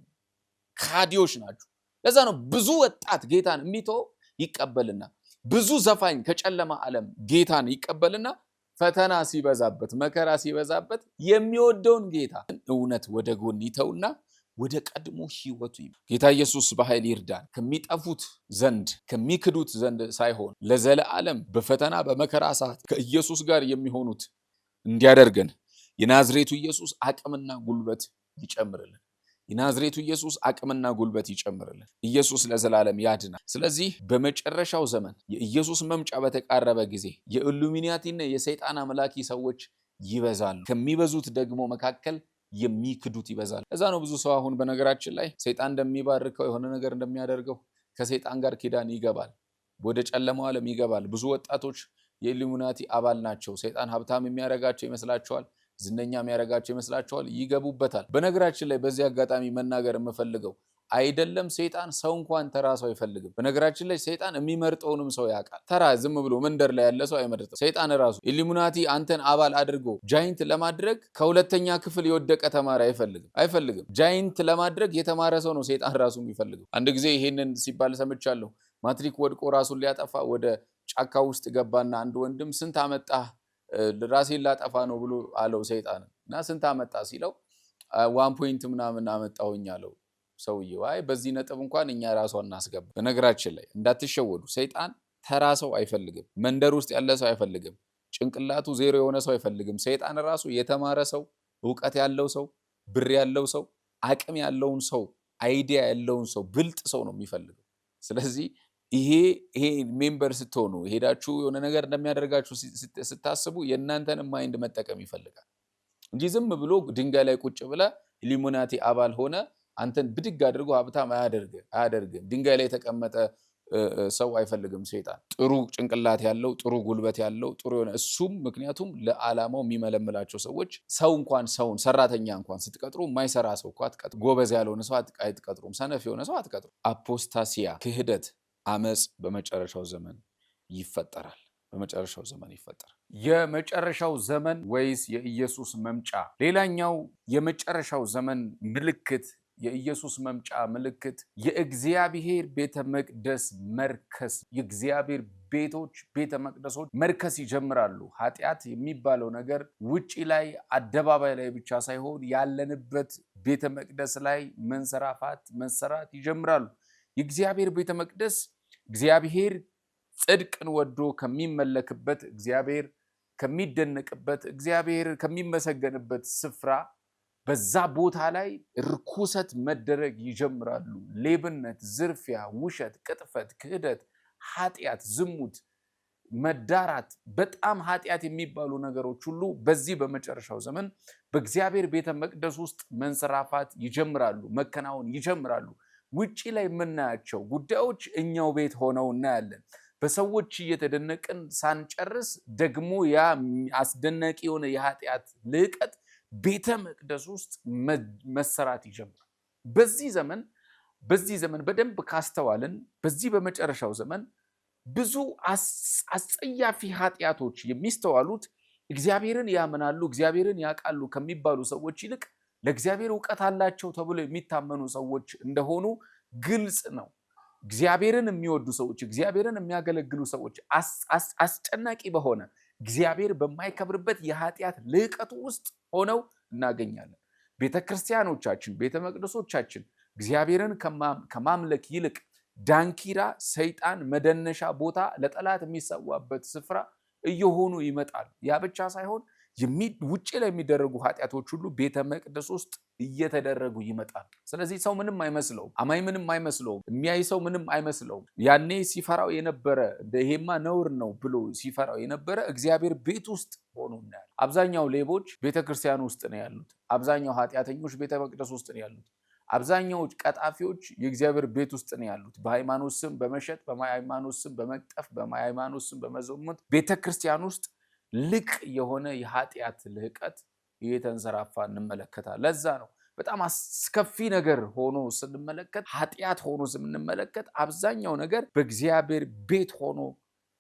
ካዲዎች ናችሁ። ለዛ ነው ብዙ ወጣት ጌታን የሚተው ይቀበልና፣ ብዙ ዘፋኝ ከጨለማ ዓለም ጌታን ይቀበልና ፈተና ሲበዛበት፣ መከራ ሲበዛበት የሚወደውን ጌታ እውነት ወደ ጎን ይተውና ወደ ቀድሞ ህይወቱ ጌታ ኢየሱስ በኃይል ይርዳን። ከሚጠፉት ዘንድ ከሚክዱት ዘንድ ሳይሆን ለዘለዓለም በፈተና በመከራ ሰዓት ከኢየሱስ ጋር የሚሆኑት እንዲያደርገን የናዝሬቱ ኢየሱስ አቅምና ጉልበት ይጨምርልን። የናዝሬቱ ኢየሱስ አቅምና ጉልበት ይጨምርልን። ኢየሱስ ለዘላለም ያድናል። ስለዚህ በመጨረሻው ዘመን የኢየሱስ መምጫ በተቃረበ ጊዜ የኢሉሚናቲና የሰይጣን አምላኪ ሰዎች ይበዛሉ። ከሚበዙት ደግሞ መካከል የሚክዱት ይበዛል። እዛ ነው ብዙ ሰው አሁን በነገራችን ላይ ሰይጣን እንደሚባርከው የሆነ ነገር እንደሚያደርገው ከሰይጣን ጋር ኪዳን ይገባል፣ ወደ ጨለማው ዓለም ይገባል። ብዙ ወጣቶች የኢሉሚናቲ አባል ናቸው። ሰይጣን ሀብታም የሚያረጋቸው ይመስላቸዋል፣ ዝነኛ የሚያረጋቸው ይመስላቸዋል፣ ይገቡበታል። በነገራችን ላይ በዚህ አጋጣሚ መናገር የምፈልገው አይደለም ሰይጣን ሰው እንኳን ተራ ሰው አይፈልግም። በነገራችን ላይ ሰይጣን የሚመርጠውንም ሰው ያውቃል። ተራ ዝም ብሎ መንደር ላይ ያለ ሰው አይመርጥም። ሰይጣን ራሱ ኢሉሚናቲ አንተን አባል አድርጎ ጃይንት ለማድረግ ከሁለተኛ ክፍል የወደቀ ተማሪ አይፈልግም። ጃይንት ለማድረግ የተማረ ሰው ነው ሰይጣን ራሱ የሚፈልገው። አንድ ጊዜ ይሄንን ሲባል ሰምቻለሁ። ማትሪክ ወድቆ ራሱን ሊያጠፋ ወደ ጫካ ውስጥ ገባና አንድ ወንድም ስንት አመጣህ? ራሴን ላጠፋ ነው ብሎ አለው ሰይጣን። እና ስንት አመጣ ሲለው 1 ፖይንት ምናምን አመጣሁኝ አለው ሰውየው። አይ በዚህ ነጥብ እንኳን እኛ ራሱ እናስገባ። በነገራችን ላይ እንዳትሸወዱ፣ ሰይጣን ተራ ሰው አይፈልግም። መንደር ውስጥ ያለ ሰው አይፈልግም። ጭንቅላቱ ዜሮ የሆነ ሰው አይፈልግም። ሰይጣን ራሱ የተማረ ሰው፣ ዕውቀት ያለው ሰው፣ ብር ያለው ሰው፣ አቅም ያለውን ሰው፣ አይዲያ ያለውን ሰው፣ ብልጥ ሰው ነው የሚፈልገው። ስለዚህ ይሄ ሜምበር ስትሆኑ ሄዳችሁ የሆነ ነገር እንደሚያደርጋችሁ ስታስቡ የእናንተን ማይንድ መጠቀም ይፈልጋል እንጂ ዝም ብሎ ድንጋይ ላይ ቁጭ ብለ ኢሉሚናቲ አባል ሆነ አንተን ብድግ አድርጎ ሀብታም አያደርግም። ድንጋይ ላይ የተቀመጠ ሰው አይፈልግም ሰይጣን። ጥሩ ጭንቅላት ያለው ጥሩ ጉልበት ያለው ጥሩ የሆነ እሱም ምክንያቱም ለዓላማው የሚመለምላቸው ሰዎች ሰው እንኳን ሰውን ሰራተኛ እንኳን ስትቀጥሩ የማይሰራ ሰው እኮ አትቀጥሩ። ጎበዝ ያልሆነ ሰው አትቀጥሩም። ሰነፍ የሆነ ሰው አትቀጥሩ። አፖስታሲያ ክህደት፣ አመፅ በመጨረሻው ዘመን ይፈጠራል። በመጨረሻው ዘመን ይፈጠራል። የመጨረሻው ዘመን ወይስ የኢየሱስ መምጫ? ሌላኛው የመጨረሻው ዘመን ምልክት የኢየሱስ መምጫ ምልክት የእግዚአብሔር ቤተ መቅደስ መርከስ። የእግዚአብሔር ቤቶች ቤተ መቅደሶች መርከስ ይጀምራሉ። ኃጢአት የሚባለው ነገር ውጪ ላይ አደባባይ ላይ ብቻ ሳይሆን ያለንበት ቤተ መቅደስ ላይ መንሰራፋት መሰራት ይጀምራሉ። የእግዚአብሔር ቤተ መቅደስ እግዚአብሔር ጽድቅን ወዶ ከሚመለክበት፣ እግዚአብሔር ከሚደነቅበት፣ እግዚአብሔር ከሚመሰገንበት ስፍራ በዛ ቦታ ላይ ርኩሰት መደረግ ይጀምራሉ። ሌብነት፣ ዝርፊያ፣ ውሸት፣ ቅጥፈት፣ ክህደት፣ ኃጢአት፣ ዝሙት፣ መዳራት፣ በጣም ኃጢአት የሚባሉ ነገሮች ሁሉ በዚህ በመጨረሻው ዘመን በእግዚአብሔር ቤተ መቅደስ ውስጥ መንሰራፋት ይጀምራሉ፣ መከናወን ይጀምራሉ። ውጪ ላይ የምናያቸው ጉዳዮች እኛው ቤት ሆነው እናያለን። በሰዎች እየተደነቅን ሳንጨርስ ደግሞ ያ አስደናቂ የሆነ የኃጢአት ልዕቀት ቤተ መቅደስ ውስጥ መሰራት ይጀምራል። በዚህ ዘመን በደንብ ካስተዋልን በዚህ በመጨረሻው ዘመን ብዙ አስጸያፊ ኃጢአቶች የሚስተዋሉት እግዚአብሔርን ያምናሉ፣ እግዚአብሔርን ያውቃሉ ከሚባሉ ሰዎች ይልቅ ለእግዚአብሔር እውቀት አላቸው ተብሎ የሚታመኑ ሰዎች እንደሆኑ ግልጽ ነው። እግዚአብሔርን የሚወዱ ሰዎች፣ እግዚአብሔርን የሚያገለግሉ ሰዎች አስጨናቂ በሆነ እግዚአብሔር በማይከብርበት የኃጢአት ልዕቀቱ ውስጥ ሆነው እናገኛለን። ቤተክርስቲያኖቻችን፣ ቤተ መቅደሶቻችን እግዚአብሔርን ከማምለክ ይልቅ ዳንኪራ፣ ሰይጣን መደነሻ ቦታ፣ ለጠላት የሚሰዋበት ስፍራ እየሆኑ ይመጣሉ። ያ ብቻ ሳይሆን ውጭ ላይ የሚደረጉ ኃጢአቶች ሁሉ ቤተ መቅደስ ውስጥ እየተደረጉ ይመጣል። ስለዚህ ሰው ምንም አይመስለውም፣ አማኝ ምንም አይመስለውም፣ የሚያይ ሰው ምንም አይመስለውም። ያኔ ሲፈራው የነበረ ይሄማ ነውር ነው ብሎ ሲፈራው የነበረ እግዚአብሔር ቤት ውስጥ ሆኖ እናያለን። አብዛኛው ሌቦች ቤተክርስቲያን ውስጥ ነው ያሉት። አብዛኛው ኃጢአተኞች ቤተ መቅደስ ውስጥ ነው ያሉት። አብዛኛው ቀጣፊዎች የእግዚአብሔር ቤት ውስጥ ነው ያሉት። በሃይማኖት ስም በመሸጥ፣ በሃይማኖት ስም በመቅጠፍ፣ በሃይማኖት ስም በመዘሙት ቤተክርስቲያን ውስጥ ልቅ የሆነ የኃጢአት ልህቀት እየተንሰራፋ እንመለከታለን። ለዛ ነው በጣም አስከፊ ነገር ሆኖ ስንመለከት፣ ኃጢአት ሆኖ ስንመለከት አብዛኛው ነገር በእግዚአብሔር ቤት ሆኖ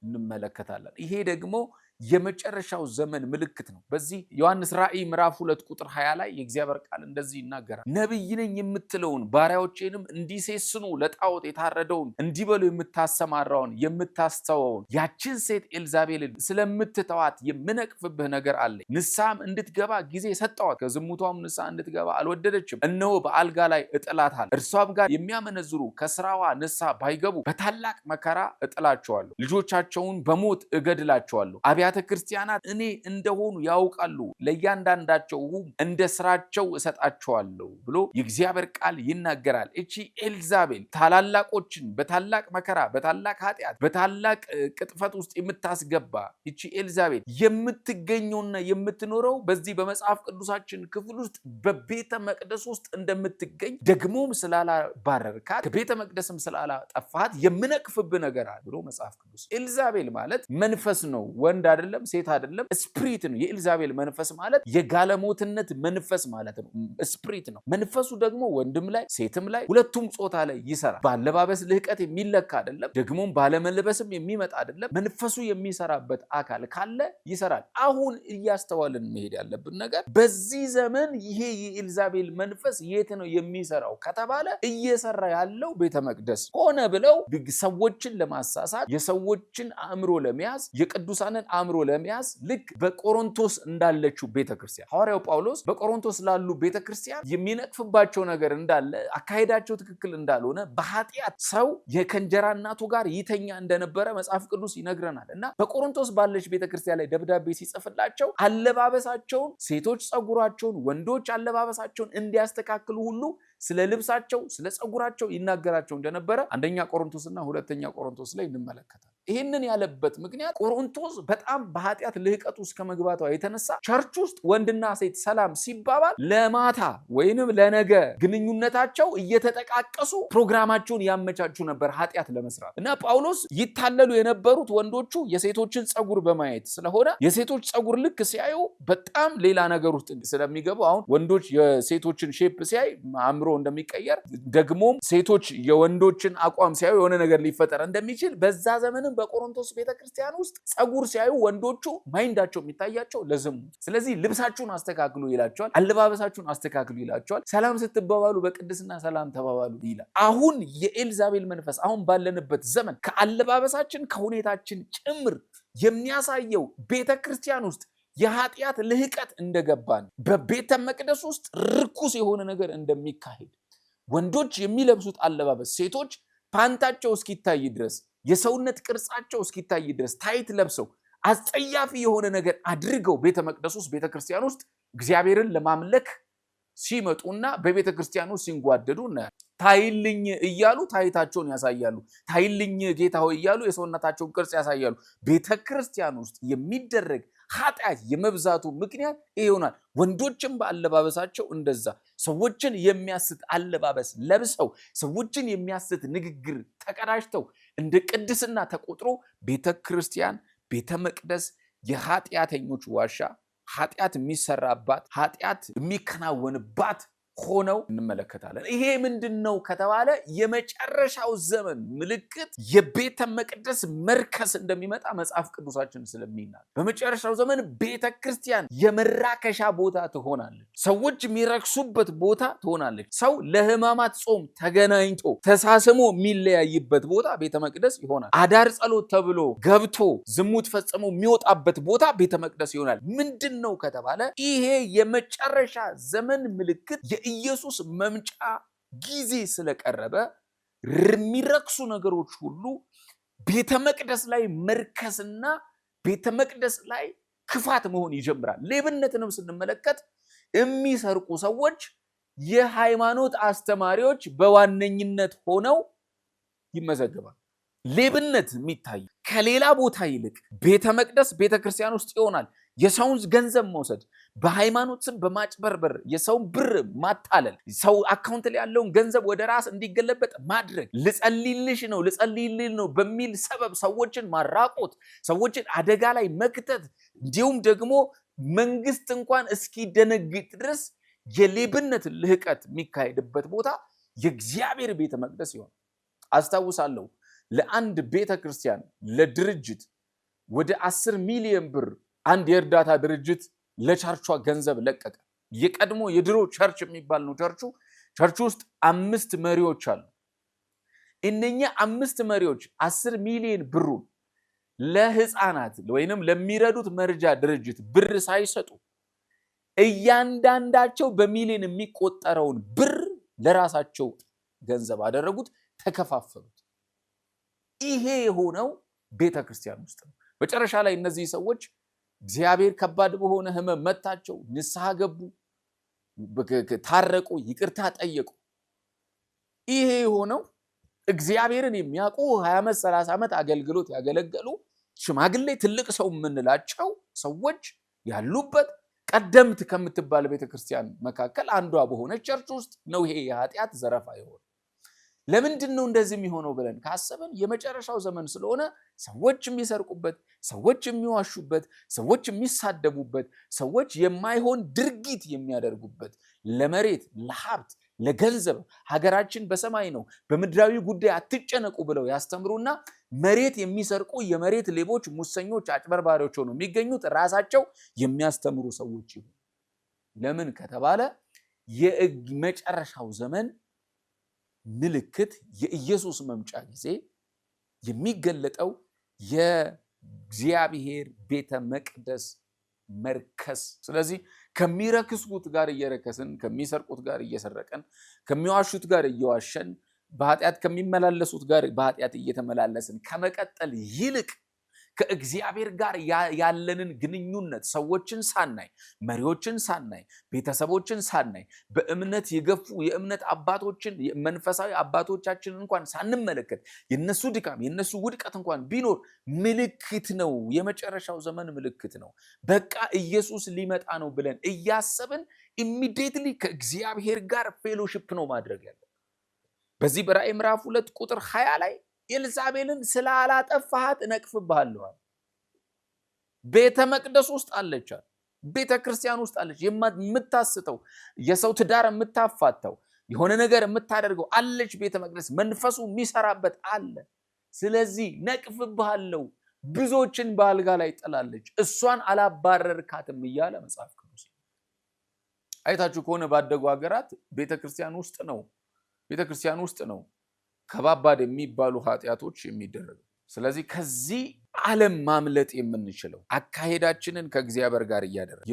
እንመለከታለን። ይሄ ደግሞ የመጨረሻው ዘመን ምልክት ነው። በዚህ ዮሐንስ ራእይ ምዕራፍ 2 ቁጥር 20 ላይ የእግዚአብሔር ቃል እንደዚህ ይናገራል። ነብይ ነኝ የምትለውን ባሪያዎቼንም እንዲሴስኑ ለጣዖት የታረደውን እንዲበሉ የምታሰማራውን የምታስተወውን ያችን ሴት ኤልዛቤልን ስለምትተዋት የምነቅፍብህ ነገር አለኝ። ንስሐም እንድትገባ ጊዜ ሰጠዋት፣ ከዝሙቷም ንስሐ እንድትገባ አልወደደችም። እነሆ በአልጋ ላይ እጥላታለሁ፣ እርሷም ጋር የሚያመነዝሩ ከስራዋ ንስሐ ባይገቡ በታላቅ መከራ እጥላቸዋለሁ፣ ልጆቻቸውን በሞት እገድላቸዋለሁ። አብያተ ክርስቲያናት እኔ እንደሆኑ ያውቃሉ፣ ለእያንዳንዳቸው እንደ ስራቸው እሰጣቸዋለሁ ብሎ የእግዚአብሔር ቃል ይናገራል። እቺ ኤልዛቤል ታላላቆችን በታላቅ መከራ፣ በታላቅ ኃጢአት፣ በታላቅ ቅጥፈት ውስጥ የምታስገባ እቺ ኤልዛቤል የምትገኘውና የምትኖረው በዚህ በመጽሐፍ ቅዱሳችን ክፍል ውስጥ በቤተ መቅደስ ውስጥ እንደምትገኝ ደግሞም ስላላባረርካት ከቤተ መቅደስም ስላላጠፋት የምነቅፍብህ ነገር አለ ብሎ መጽሐፍ ቅዱስ። ኤልዛቤል ማለት መንፈስ ነው፣ ወንድ አይደለም፣ ሴት አይደለም፣ ስፕሪት ነው። የኤልዛቤል መንፈስ ማለት የጋለሞትነት መንፈስ ማለት ነው። ስፕሪት ነው። መንፈሱ ደግሞ ወንድም ላይ ሴትም ላይ ሁለቱም ጾታ ላይ ይሰራል። ባለባበስ ልህቀት የሚለካ አይደለም፣ ደግሞም ባለመልበስም የሚመጣ አይደለም። መንፈሱ የሚሰራበት አካል ካለ ይሰራል። አሁን እያስተዋልን መሄድ ያለብን ነገር በዚህ ዘመን ይሄ የኤልዛቤል መንፈስ የት ነው የሚሰራው ከተባለ እየሰራ ያለው ቤተ መቅደስ ሆነ ብለው ሰዎችን ለማሳሳት የሰዎችን አእምሮ ለመያዝ የቅዱሳንን አእምሮ ለመያዝ ልክ በቆሮንቶስ እንዳለችው ቤተክርስቲያን ሐዋርያው ጳውሎስ በቆሮንቶስ ላሉ ቤተክርስቲያን የሚነቅፍባቸው ነገር እንዳለ፣ አካሄዳቸው ትክክል እንዳልሆነ፣ በኃጢአት ሰው ከእንጀራ እናቱ ጋር ይተኛ እንደነበረ መጽሐፍ ቅዱስ ይነግረናል። እና በቆሮንቶስ ባለች ቤተክርስቲያን ላይ ደብዳቤ ሲጽፍላቸው አለባበሳቸውን፣ ሴቶች ጸጉራቸውን፣ ወንዶች አለባበሳቸውን እንዲያስተካክሉ ሁሉ ስለ ልብሳቸው፣ ስለ ጸጉራቸው ይናገራቸው እንደነበረ አንደኛ ቆሮንቶስና ሁለተኛ ቆሮንቶስ ላይ እንመለከታለን። ይህንን ያለበት ምክንያት ቆሮንቶስ በጣም በኃጢአት ልህቀት ውስጥ ከመግባቷ የተነሳ ቸርች ውስጥ ወንድና ሴት ሰላም ሲባባል ለማታ ወይንም ለነገ ግንኙነታቸው እየተጠቃቀሱ ፕሮግራማቸውን ያመቻቹ ነበር ኃጢአት ለመስራት እና ጳውሎስ ይታለሉ የነበሩት ወንዶቹ የሴቶችን ጸጉር በማየት ስለሆነ የሴቶች ጸጉር ልክ ሲያዩ በጣም ሌላ ነገር ውስጥ ስለሚገቡ አሁን ወንዶች የሴቶችን ሼፕ ሲያይ አእምሮ እንደሚቀየር ደግሞም ሴቶች የወንዶችን አቋም ሲያዩ የሆነ ነገር ሊፈጠር እንደሚችል በዛ ዘመን በቆሮንቶስ ቤተክርስቲያን ውስጥ ጸጉር ሲያዩ ወንዶቹ ማይንዳቸው የሚታያቸው ለዝሙት። ስለዚህ ልብሳችሁን አስተካክሉ ይላቸዋል፣ አለባበሳችሁን አስተካክሉ ይላቸዋል፣ ሰላም ስትባባሉ በቅድስና ሰላም ተባባሉ ይላል። አሁን የኤልዛቤል መንፈስ አሁን ባለንበት ዘመን ከአለባበሳችን ከሁኔታችን ጭምር የሚያሳየው ቤተክርስቲያን ውስጥ የኃጢአት ልህቀት እንደገባን በቤተ መቅደስ ውስጥ ርኩስ የሆነ ነገር እንደሚካሄድ ወንዶች የሚለብሱት አለባበስ ሴቶች ፓንታቸው እስኪታይ ድረስ የሰውነት ቅርጻቸው እስኪታይ ድረስ ታይት ለብሰው አስጸያፊ የሆነ ነገር አድርገው ቤተ መቅደስ ውስጥ ቤተክርስቲያን ውስጥ እግዚአብሔርን ለማምለክ ሲመጡና በቤተክርስቲያን ውስጥ ሲንጓደዱ እናያለን። ታይልኝ እያሉ ታይታቸውን ያሳያሉ። ታይልኝ ጌታ ሆይ እያሉ የሰውነታቸውን ቅርጽ ያሳያሉ። ቤተክርስቲያን ውስጥ የሚደረግ ኃጢአት የመብዛቱ ምክንያት ይሄ ይሆናል። ወንዶችም በአለባበሳቸው እንደዛ ሰዎችን የሚያስት አለባበስ ለብሰው ሰዎችን የሚያስት ንግግር ተቀዳጅተው እንደ ቅድስና ተቆጥሮ ቤተክርስቲያን ቤተ መቅደስ የኃጢአተኞች ዋሻ ኃጢአት የሚሰራባት ኃጢአት የሚከናወንባት ሆነው እንመለከታለን። ይሄ ምንድነው ከተባለ የመጨረሻው ዘመን ምልክት የቤተ መቅደስ መርከስ እንደሚመጣ መጽሐፍ ቅዱሳችን ስለሚናገር በመጨረሻው ዘመን ቤተክርስቲያን የመራከሻ ቦታ ትሆናለች። ሰዎች የሚረክሱበት ቦታ ትሆናለች። ሰው ለሕማማት ጾም ተገናኝቶ ተሳስሞ የሚለያይበት ቦታ ቤተ መቅደስ ይሆናል። አዳር ጸሎት ተብሎ ገብቶ ዝሙት ፈጽሞ የሚወጣበት ቦታ ቤተ መቅደስ ይሆናል። ምንድነው ከተባለ ይሄ የመጨረሻ ዘመን ምልክት ኢየሱስ መምጫ ጊዜ ስለቀረበ የሚረክሱ ነገሮች ሁሉ ቤተ መቅደስ ላይ መርከስና ቤተ መቅደስ ላይ ክፋት መሆን ይጀምራል። ሌብነትንም ስንመለከት የሚሰርቁ ሰዎች የሃይማኖት አስተማሪዎች በዋነኝነት ሆነው ይመዘገባል። ሌብነት የሚታይ ከሌላ ቦታ ይልቅ ቤተ መቅደስ ቤተ ክርስቲያን ውስጥ ይሆናል። የሰውን ገንዘብ መውሰድ፣ በሃይማኖት ስም በማጭበርበር የሰውን ብር ማታለል፣ ሰው አካውንት ላይ ያለውን ገንዘብ ወደ ራስ እንዲገለበጥ ማድረግ፣ ልጸልይልሽ ነው ልጸልይልህ ነው በሚል ሰበብ ሰዎችን ማራቆት፣ ሰዎችን አደጋ ላይ መክተት፣ እንዲሁም ደግሞ መንግስት እንኳን እስኪደነግጥ ድረስ የሌብነት ልህቀት የሚካሄድበት ቦታ የእግዚአብሔር ቤተ መቅደስ ይሆናል። አስታውሳለሁ ለአንድ ቤተ ክርስቲያን ለድርጅት ወደ 10 ሚሊዮን ብር አንድ የእርዳታ ድርጅት ለቸርቿ ገንዘብ ለቀቀ። የቀድሞ የድሮ ቸርች የሚባል ነው። ቸርቹ ውስጥ 5 መሪዎች አሉ። እነኛ 5 መሪዎች 10 ሚሊዮን ብሩን ለህፃናት ወይንም ለሚረዱት መርጃ ድርጅት ብር ሳይሰጡ እያንዳንዳቸው በሚሊዮን የሚቆጠረውን ብር ለራሳቸው ገንዘብ አደረጉት፣ ተከፋፈሉት። ይሄ የሆነው ቤተክርስቲያን ውስጥ ነው። መጨረሻ ላይ እነዚህ ሰዎች እግዚአብሔር ከባድ በሆነ ህመም መታቸው፣ ንስሐ ገቡ፣ ታረቁ፣ ይቅርታ ጠየቁ። ይሄ የሆነው እግዚአብሔርን የሚያውቁ 20 ዓመት 30 ዓመት አገልግሎት ያገለገሉ ሽማግሌ ትልቅ ሰው የምንላቸው ሰዎች ያሉበት ቀደምት ከምትባል ቤተክርስቲያን መካከል አንዷ በሆነች ቸርች ውስጥ ነው ይሄ የኃጢአት ዘረፋ የሆነ። ለምንድን ነው እንደዚህ የሚሆነው ብለን ካሰብን የመጨረሻው ዘመን ስለሆነ ሰዎች የሚሰርቁበት፣ ሰዎች የሚዋሹበት፣ ሰዎች የሚሳደቡበት፣ ሰዎች የማይሆን ድርጊት የሚያደርጉበት፣ ለመሬት፣ ለሀብት፣ ለገንዘብ ሀገራችን በሰማይ ነው በምድራዊ ጉዳይ አትጨነቁ ብለው ያስተምሩና መሬት የሚሰርቁ የመሬት ሌቦች፣ ሙሰኞች፣ አጭበርባሪዎች ሆነው የሚገኙት ራሳቸው የሚያስተምሩ ሰዎች ይሁን። ለምን ከተባለ የመጨረሻው ዘመን ምልክት የኢየሱስ መምጫ ጊዜ የሚገለጠው የእግዚአብሔር ቤተ መቅደስ መርከስ። ስለዚህ ከሚረክሱት ጋር እየረከስን፣ ከሚሰርቁት ጋር እየሰረቀን፣ ከሚዋሹት ጋር እየዋሸን፣ በኃጢአት ከሚመላለሱት ጋር በኃጢአት እየተመላለስን ከመቀጠል ይልቅ ከእግዚአብሔር ጋር ያለንን ግንኙነት ሰዎችን ሳናይ፣ መሪዎችን ሳናይ፣ ቤተሰቦችን ሳናይ፣ በእምነት የገፉ የእምነት አባቶችን መንፈሳዊ አባቶቻችን እንኳን ሳንመለከት የነሱ ድካም የነሱ ውድቀት እንኳን ቢኖር ምልክት ነው፣ የመጨረሻው ዘመን ምልክት ነው። በቃ ኢየሱስ ሊመጣ ነው ብለን እያሰብን ኢሚዲየትሊ ከእግዚአብሔር ጋር ፌሎሺፕ ነው ማድረግ ያለው። በዚህ በራእይ ምዕራፍ 2 ቁጥር 20 ላይ ኤልዛቤልን ስላላጠፋሃት እነቅፍብሃለሁ። ቤተ መቅደስ ውስጥ አለች፣ ቤተ ክርስቲያን ውስጥ አለች። የምታስተው የሰው ትዳር የምታፋተው የሆነ ነገር የምታደርገው አለች። ቤተ መቅደስ መንፈሱ የሚሰራበት አለ። ስለዚህ ነቅፍብሃለሁ፣ ብዙዎችን በአልጋ ላይ ጥላለች፣ እሷን አላባረርካትም እያለ መጽሐፍ ቅዱስ። አይታችሁ ከሆነ ባደጉ ሀገራት ቤተክርስቲያን ውስጥ ነው ከባባድ የሚባሉ ኃጢአቶች የሚደረጉ። ስለዚህ ከዚህ ዓለም ማምለጥ የምንችለው አካሄዳችንን ከእግዚአብሔር ጋር እያደረግን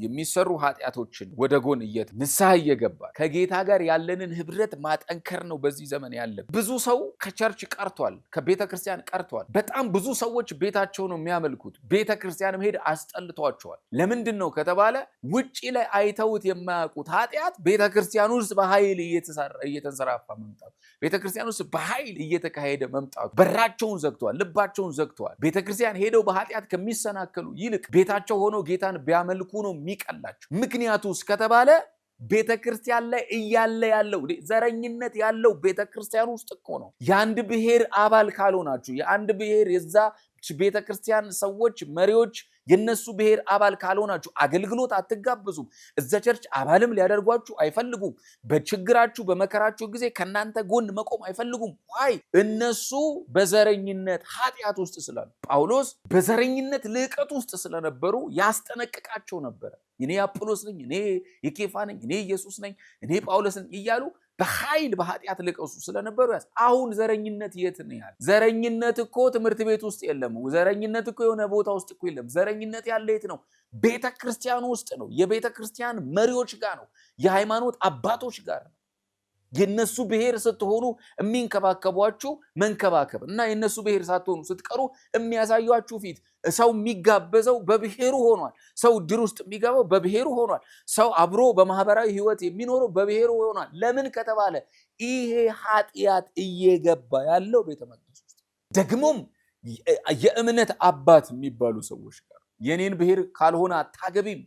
የሚሰሩ ኃጢአቶችን ወደ ጎን ንስሐ እየገባ ከጌታ ጋር ያለንን ህብረት ማጠንከር ነው። በዚህ ዘመን ያለ ብዙ ሰው ከቸርች ቀርቷል፣ ከቤተ ክርስቲያን ቀርቷል። በጣም ብዙ ሰዎች ቤታቸው ነው የሚያመልኩት፣ ቤተ ክርስቲያን መሄድ አስጠልቷቸዋል። ለምንድን ነው ከተባለ ውጪ ላይ አይተውት የማያውቁት ኃጢአት ቤተ ክርስቲያን ውስጥ በኃይል እየተንሰራፋ መምጣቱ፣ ቤተ ክርስቲያን ውስጥ በኃይል እየተካሄደ መምጣቱ በራቸውን ዘግተዋል፣ ልባቸውን ዘግተዋል። ቤተክርስቲያን ሄደው በኃጢአት ከሚሰናከሉ ይልቅ ቤታቸው ሆኖ ጌታን ቢያመልኩ ነው የሚቀላቸው። ምክንያቱስ ከተባለ ቤተክርስቲያን ላይ እያለ ያለው ዘረኝነት ያለው ቤተክርስቲያን ውስጥ እኮ ነው። የአንድ ብሔር አባል ካልሆናችሁ፣ የአንድ ብሔር የዛ ቤተክርስቲያን ሰዎች መሪዎች የነሱ ብሔር አባል ካልሆናችሁ አገልግሎት አትጋበዙም። እዛ ቸርች አባልም ሊያደርጓችሁ አይፈልጉም። በችግራችሁ በመከራችሁ ጊዜ ከናንተ ጎን መቆም አይፈልጉም። ዋይ? እነሱ በዘረኝነት ኃጢአት ውስጥ ስላሉ፣ ጳውሎስ በዘረኝነት ልዕቀት ውስጥ ስለነበሩ ያስጠነቅቃቸው ነበረ። እኔ አጵሎስ ነኝ፣ እኔ የኬፋ ነኝ፣ እኔ ኢየሱስ ነኝ፣ እኔ ጳውሎስ ነኝ እያሉ በኃይል በኃጢአት ልቀሱ ስለነበሩ አሁን ዘረኝነት የት ነው ያለ? ዘረኝነት እኮ ትምህርት ቤት ውስጥ የለም። ዘረኝነት እኮ የሆነ ቦታ ውስጥ እኮ የለም። ዘረኝነት ያለ የት ነው? ቤተ ክርስቲያን ውስጥ ነው። የቤተ ክርስቲያን መሪዎች ጋር ነው። የሃይማኖት አባቶች ጋር ነው። የነሱ ብሔር ስትሆኑ የሚንከባከቧችሁ መንከባከብ እና የነሱ ብሔር ሳትሆኑ ስትቀሩ የሚያሳያችሁ ፊት። ሰው የሚጋበዘው በብሔሩ ሆኗል። ሰው ድር ውስጥ የሚገባው በብሔሩ ሆኗል። ሰው አብሮ በማህበራዊ ህይወት የሚኖረው በብሔሩ ሆኗል። ለምን ከተባለ ይሄ ኃጢአት እየገባ ያለው ቤተ መቅደስ ውስጥ ደግሞም የእምነት አባት የሚባሉ ሰዎች ጋር የኔን ብሔር ካልሆነ አታገቢም፣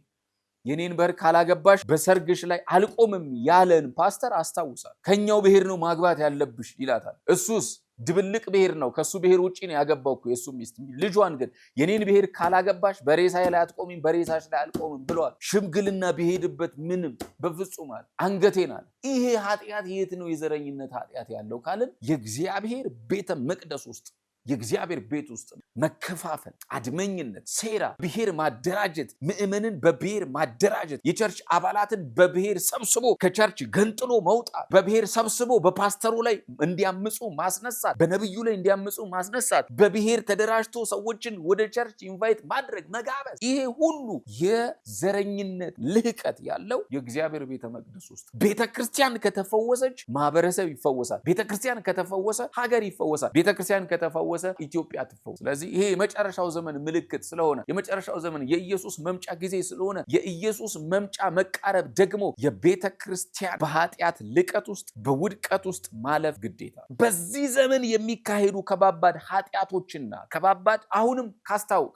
የኔን ብሔር ካላገባሽ በሰርግሽ ላይ አልቆምም ያለን ፓስተር አስታውሳል። ከኛው ብሔር ነው ማግባት ያለብሽ ይላታል። እሱስ ድብልቅ ብሔር ነው፣ ከሱ ብሔር ውጪ ነው ያገባው እኮ የሱ ሚስት። ልጇን ግን የኔን ብሔር ካላገባሽ በሬሳዬ ላይ አትቆሚም፣ በሬሳሽ ላይ አልቆምም ብለዋል። ሽምግልና ቢሄድበት ምንም በፍጹም አለ፣ አንገቴን አለ። ይሄ ኃጢአት የት ነው የዘረኝነት ኃጢአት ያለው ካልን የእግዚአብሔር ቤተ መቅደስ ውስጥ የእግዚአብሔር ቤት ውስጥ መከፋፈል፣ አድመኝነት፣ ሴራ፣ ብሔር ማደራጀት፣ ምእመንን በብሔር ማደራጀት፣ የቸርች አባላትን በብሔር ሰብስቦ ከቸርች ገንጥሎ መውጣት፣ በብሔር ሰብስቦ በፓስተሩ ላይ እንዲያምፁ ማስነሳት፣ በነብዩ ላይ እንዲያምፁ ማስነሳት፣ በብሔር ተደራጅቶ ሰዎችን ወደ ቸርች ኢንቫይት ማድረግ፣ መጋበዝ፣ ይሄ ሁሉ የዘረኝነት ልህቀት ያለው የእግዚአብሔር ቤተ መቅደስ ውስጥ። ቤተክርስቲያን ከተፈወሰች ማህበረሰብ ይፈወሳል። ቤተክርስቲያን ከተፈወሰ ሀገር ይፈወሳል። ቤተክርስቲያን ከተፈወሰ ኢትዮጵያ ትፈወስ። ስለዚህ ይሄ የመጨረሻው ዘመን ምልክት ስለሆነ የመጨረሻው ዘመን የኢየሱስ መምጫ ጊዜ ስለሆነ የኢየሱስ መምጫ መቃረብ ደግሞ የቤተ ክርስቲያን በኃጢአት ልቀት ውስጥ በውድቀት ውስጥ ማለፍ ግዴታ። በዚህ ዘመን የሚካሄዱ ከባባድ ኃጢአቶችና ከባባድ አሁንም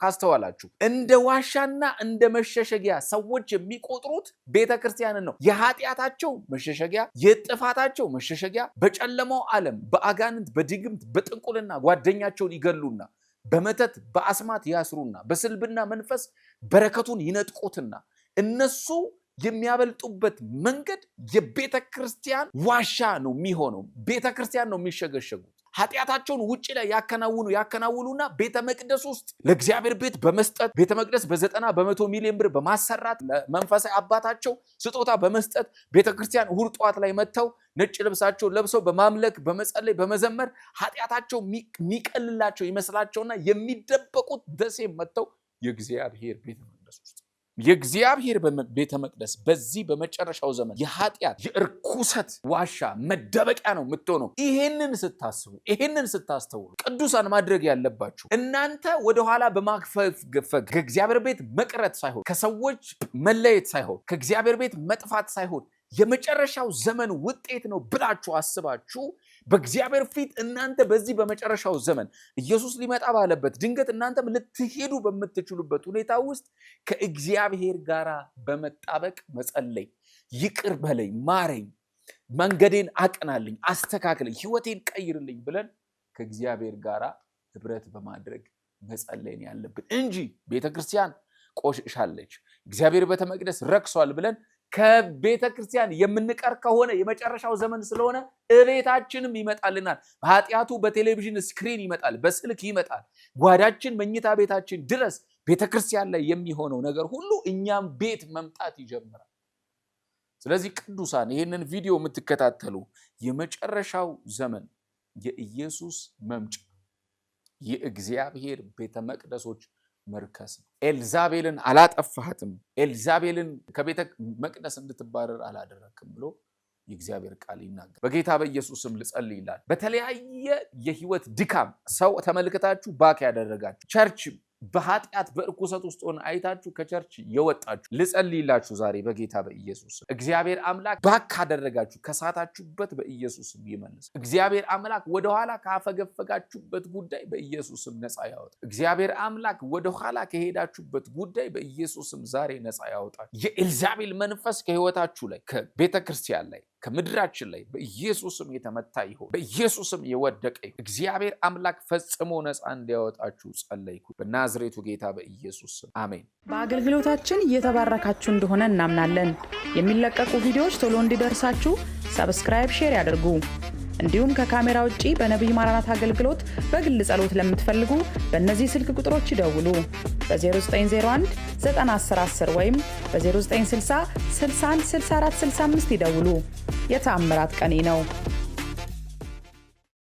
ካስተዋላችሁ እንደ ዋሻና እንደ መሸሸጊያ ሰዎች የሚቆጥሩት ቤተ ክርስቲያንን ነው። የኃጢአታቸው መሸሸጊያ፣ የጥፋታቸው መሸሸጊያ በጨለማው ዓለም በአጋንንት በድግምት በጥንቁልና ጓደኛ ቸውን ይገሉና በመተት በአስማት ያስሩና በስልብና መንፈስ በረከቱን ይነጥቁትና እነሱ የሚያበልጡበት መንገድ የቤተ ክርስቲያን ዋሻ ነው የሚሆነው። ቤተ ክርስቲያን ነው የሚሸገሸጉት። ኃጢአታቸውን ውጪ ላይ ያከናውኑና ቤተ መቅደስ ውስጥ ለእግዚአብሔር ቤት በመስጠት ቤተ መቅደስ በ90 ሚሊዮን ብር በማሰራት ለመንፈሳዊ አባታቸው ስጦታ በመስጠት ቤተ ክርስቲያን እሑድ ጠዋት ላይ መጥተው ነጭ ልብሳቸውን ለብሰው በማምለክ በመጸለይ በመዘመር ኃጢአታቸው የሚቀልላቸው ይመስላቸውና የሚደበቁት ደሴ መጥተው የእግዚአብሔር ቤተ መቅደስ ውስጥ የእግዚአብሔር ቤተ መቅደስ በዚህ በመጨረሻው ዘመን የኃጢአት የርኩሰት ዋሻ መደበቂያ ነው የምትሆነው። ይሄንን ስታስተውሉ ቅዱሳን ማድረግ ያለባችሁ እናንተ ወደኋላ በማግፈግፈግ ከእግዚአብሔር ቤት መቅረት ሳይሆን ከሰዎች መለየት ሳይሆን ከእግዚአብሔር ቤት መጥፋት ሳይሆን የመጨረሻው ዘመን ውጤት ነው ብላችሁ አስባችሁ በእግዚአብሔር ፊት እናንተ በዚህ በመጨረሻው ዘመን ኢየሱስ ሊመጣ ባለበት ድንገት እናንተም ልትሄዱ በምትችሉበት ሁኔታ ውስጥ ከእግዚአብሔር ጋር በመጣበቅ መጸለይ፣ ይቅር በለኝ፣ ማረኝ፣ መንገዴን አቅናልኝ፣ አስተካክለኝ፣ ህይወቴን ቀይርልኝ ብለን ከእግዚአብሔር ጋር ህብረት በማድረግ መጸለይን ያለብን እንጂ ቤተክርስቲያን ቆሽሻለች፣ እግዚአብሔር ቤተ መቅደስ ረክሷል ብለን ከቤተ ክርስቲያን የምንቀር ከሆነ የመጨረሻው ዘመን ስለሆነ እቤታችንም ይመጣልናል። ኃጢአቱ በቴሌቪዥን ስክሪን ይመጣል፣ በስልክ ይመጣል። ጓዳችን መኝታ ቤታችን ድረስ ቤተ ክርስቲያን ላይ የሚሆነው ነገር ሁሉ እኛም ቤት መምጣት ይጀምራል። ስለዚህ ቅዱሳን ይህንን ቪዲዮ የምትከታተሉ የመጨረሻው ዘመን የኢየሱስ መምጫ የእግዚአብሔር ቤተ መቅደሶች መርከስ ነው። ኤልዛቤልን አላጠፋህትም፣ ኤልዛቤልን ከቤተ መቅደስ እንድትባረር አላደረክም ብሎ የእግዚአብሔር ቃል ይናገራል። በጌታ በኢየሱስም ልጸልይ ይላል። በተለያየ የህይወት ድካም ሰው ተመልክታችሁ ባክ ያደረጋችሁ ቸርች በኃጢአት በርኩሰት ውስጥ ሆነ አይታችሁ ከቸርች የወጣችሁ ልጸልይላችሁ ዛሬ በጌታ በኢየሱስ እግዚአብሔር አምላክ ባክ ካደረጋችሁ ከሳታችሁበት በኢየሱስም ይመልስ። እግዚአብሔር አምላክ ወደኋላ ካፈገፈጋችሁበት ጉዳይ በኢየሱስም ነፃ ያወጣ። እግዚአብሔር አምላክ ወደኋላ ከሄዳችሁበት ጉዳይ በኢየሱስም ዛሬ ነፃ ያወጣችሁ። የኤልዛቤል መንፈስ ከህይወታችሁ ላይ ከቤተክርስቲያን ላይ ከምድራችን ላይ በኢየሱስም የተመታ ይሁን፣ በኢየሱስም የወደቀ ይሁን። እግዚአብሔር አምላክ ፈጽሞ ነፃ እንዲያወጣችሁ ጸለይኩ በናዝሬቱ ጌታ በኢየሱስ ስም አሜን። በአገልግሎታችን እየተባረካችሁ እንደሆነ እናምናለን። የሚለቀቁ ቪዲዮዎች ቶሎ እንዲደርሳችሁ ሰብስክራይብ፣ ሼር ያድርጉ። እንዲሁም ከካሜራ ውጪ በነብይ ማራናት አገልግሎት በግል ጸሎት ለምትፈልጉ በእነዚህ ስልክ ቁጥሮች ይደውሉ። በ0901 91010 ወይም በ0960 61 64 65 ይደውሉ። የተአምራት ቀኔ ነው።